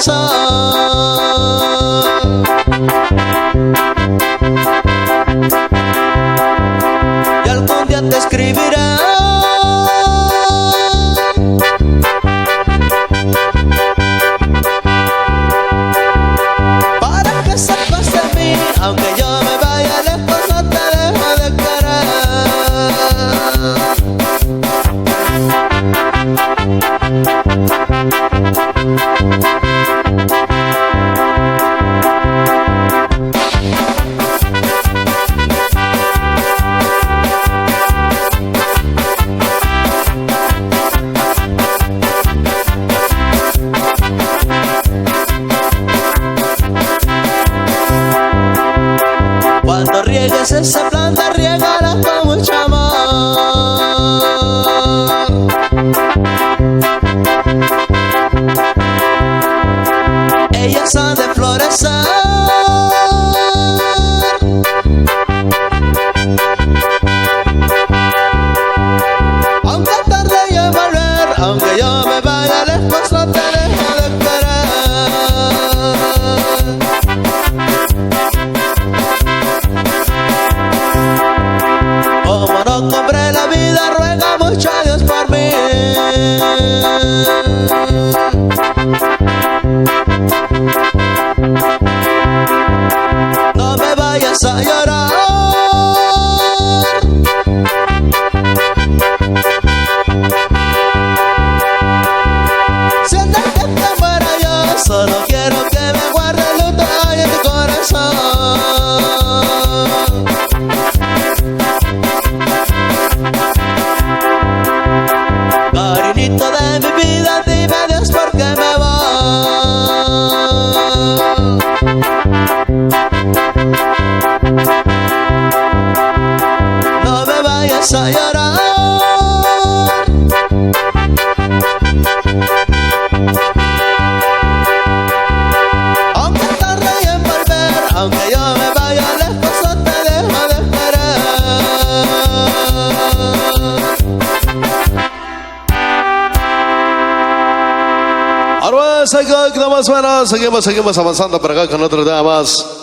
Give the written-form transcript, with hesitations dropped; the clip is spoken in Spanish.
corazón. Y algún día te escribiré para que sepas de mí, aunque yo me vaya lejos, no te dejo de Cuando riegues esa planta, riégala con mucho amor. Ellas han de florecer, aunque tarde yo en volver, aunque yo me vaya lejos, no te dejo de querer. Como no compré la vida, ruega mucho a Dios por mí. No me vayas a llorar, si antes que te muera yo, solo quiero que me guarde el luto ahí en tu corazón. Carinito de mi vida, dime adiós porque me voy. No me vayas a llorar, aunque tarde en volver, aunque yo me vaya lejos, no te dejo de esperar. Ahora seguimos avanzando por acá con otro tema más.